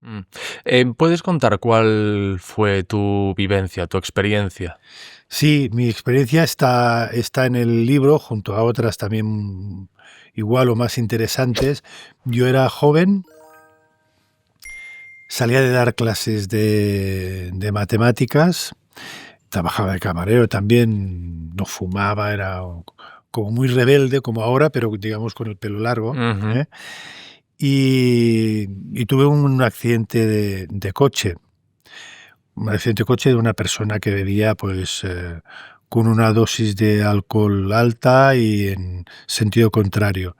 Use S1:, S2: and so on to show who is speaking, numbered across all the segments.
S1: Mm. ¿Puedes contar cuál fue tu vivencia, tu experiencia?
S2: Sí, mi experiencia está en el libro, junto a otras también igual o más interesantes. Yo era joven, salía de dar clases de matemáticas, trabajaba de camarero también, no fumaba, era como muy rebelde, como ahora, pero digamos con el pelo largo,
S1: Ujú.
S2: ¿eh? Y tuve un accidente de coche. Un accidente de coche de una persona que bebía, pues, con una dosis de alcohol alta y en sentido contrario.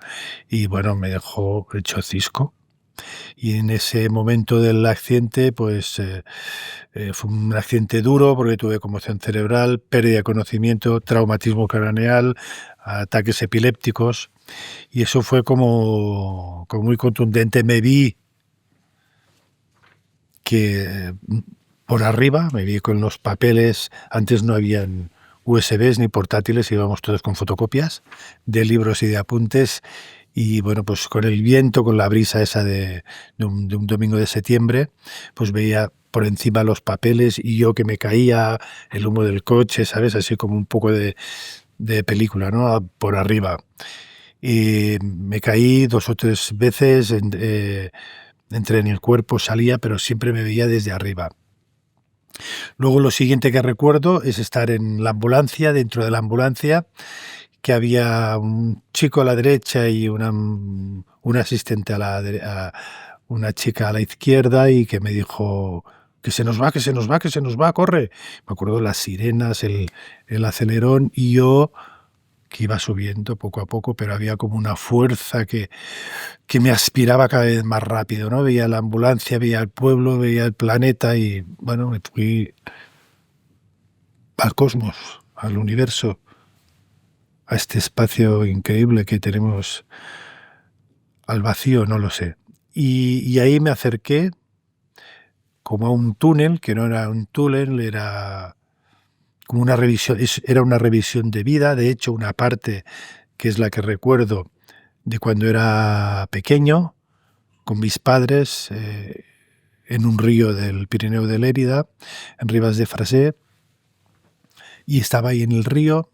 S2: Y bueno, me dejó hecho cisco. Y en ese momento del accidente, pues, fue un accidente duro porque tuve conmoción cerebral, pérdida de conocimiento, traumatismo craneal, ataques epilépticos. Y eso fue como muy contundente. Me vi que por arriba, me vi con los papeles, antes no habían USBs ni portátiles, íbamos todos con fotocopias de libros y de apuntes, y bueno, pues con el viento, con la brisa esa de un domingo de septiembre, pues veía por encima los papeles y yo que me caía, el humo del coche, ¿sabes? Así como un poco de película, ¿no? Por arriba. Y me caí 2 o 3 veces, entré en el cuerpo, salía, pero siempre me veía desde arriba. Luego lo siguiente que recuerdo es estar en la ambulancia, dentro de la ambulancia, que había un chico a la derecha y un asistente una chica a la izquierda y que me dijo que se nos va, que se nos va, que se nos va, corre. Me acuerdo las sirenas, el acelerón y yo que iba subiendo poco a poco, pero había como una fuerza que me aspiraba cada vez más rápido, ¿no? Veía la ambulancia, veía el pueblo, veía el planeta y, bueno, me fui al cosmos, al universo, a este espacio increíble que tenemos, al vacío, no lo sé. Y ahí me acerqué como a un túnel, que no era un túnel, era como una revisión, era una revisión de vida, de hecho, una parte que es la que recuerdo de cuando era pequeño, con mis padres, en un río del Pirineo de Lérida, en Ribas de Frasé, y estaba ahí en el río.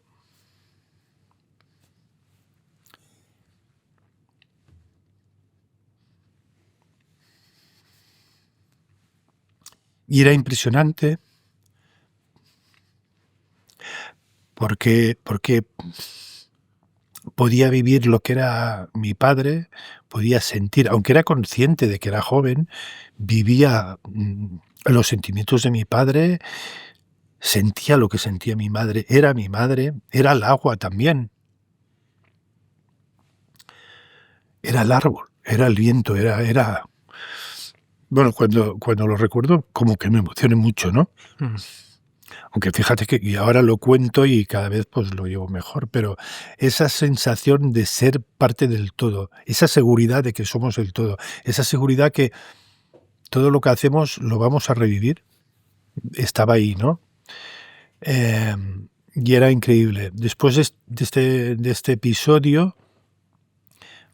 S2: Y era impresionante porque podía vivir lo que era mi padre, podía sentir, aunque era consciente de que era joven, vivía los sentimientos de mi padre, sentía lo que sentía mi madre, era el agua también, era el árbol, era el viento, era bueno, cuando lo recuerdo, como que me emociona mucho, ¿no?
S1: Mm.
S2: Aunque fíjate que y ahora lo cuento y cada vez, pues, lo llevo mejor, pero esa sensación de ser parte del todo, esa seguridad de que somos el todo, esa seguridad que todo lo que hacemos lo vamos a revivir, estaba ahí, ¿no? Y era increíble. Después de este episodio,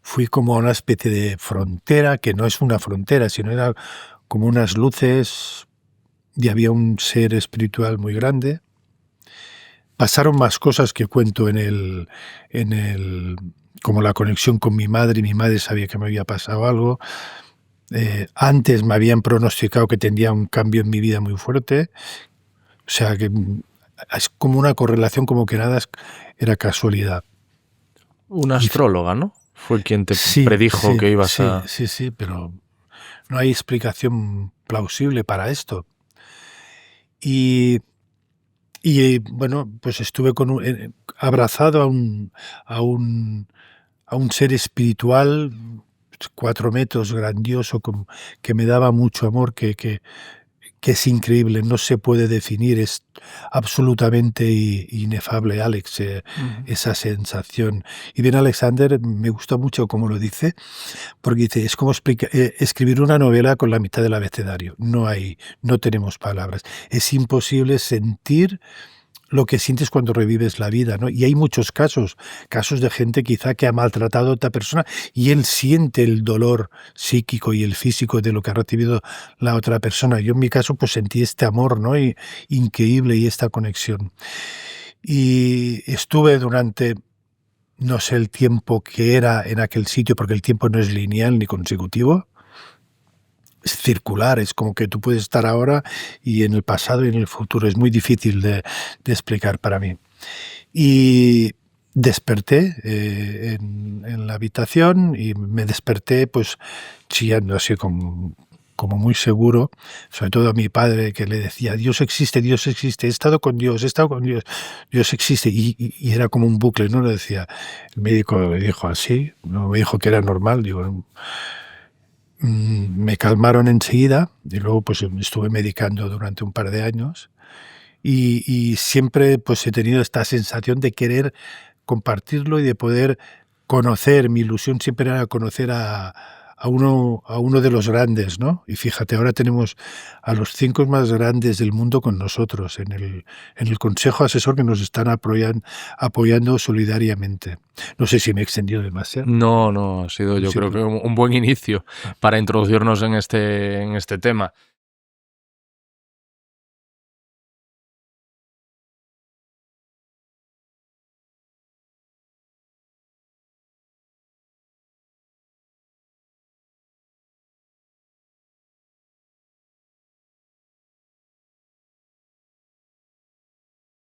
S2: fui como a una especie de frontera, que no es una frontera, sino era como unas luces y había un ser espiritual muy grande. Pasaron más cosas que cuento en el como la conexión con mi madre, y mi madre sabía que me había pasado algo. Antes me habían pronosticado que tendría un cambio en mi vida muy fuerte, o sea que, es como una correlación, como que nada era casualidad.
S1: Una
S2: Y
S1: astróloga, ¿no? Fue quien te
S2: sí,
S1: predijo
S2: sí,
S1: que ibas
S2: sí,
S1: a...
S2: sí, sí, pero no hay explicación plausible para esto. Y bueno, pues estuve abrazado a un ser espiritual, 4 metros, grandioso, que me daba mucho amor, que es increíble, no se puede definir, es absolutamente inefable, Alex,
S1: Ujú.
S2: esa sensación. Y bien, Alexander, me gusta mucho cómo lo dice, porque dice, es como escribir una novela con la mitad del abecedario. No tenemos palabras. Es imposible sentir lo que sientes cuando revives la vida, ¿no? Y hay muchos casos de gente quizá que ha maltratado a otra persona y él siente el dolor psíquico y el físico de lo que ha recibido la otra persona. Yo en mi caso pues sentí este amor, ¿no? Increíble y esta conexión. Y estuve durante, no sé el tiempo que era en aquel sitio, porque el tiempo no es lineal ni consecutivo, es circular, es como que tú puedes estar ahora y en el pasado y en el futuro. Es muy difícil de explicar para mí. Y desperté en la habitación y me desperté pues chillando así como muy seguro, sobre todo a mi padre que le decía, Dios existe, he estado con Dios, he estado con Dios, Dios existe. Y era como un bucle, ¿no? Le decía, el médico me dijo así, no me dijo que era normal, digo, me calmaron enseguida y luego pues me estuve medicando durante un par de años y siempre pues he tenido esta sensación de querer compartirlo y de poder conocer. Mi ilusión siempre era conocer a uno de los grandes, ¿no? Y fíjate, ahora tenemos a los 5 más grandes del mundo con nosotros en el consejo asesor que nos están apoyando solidariamente. No sé si me he extendido demasiado.
S1: No, ha sido yo
S2: Sí,
S1: creo que un buen inicio para introducirnos en este tema.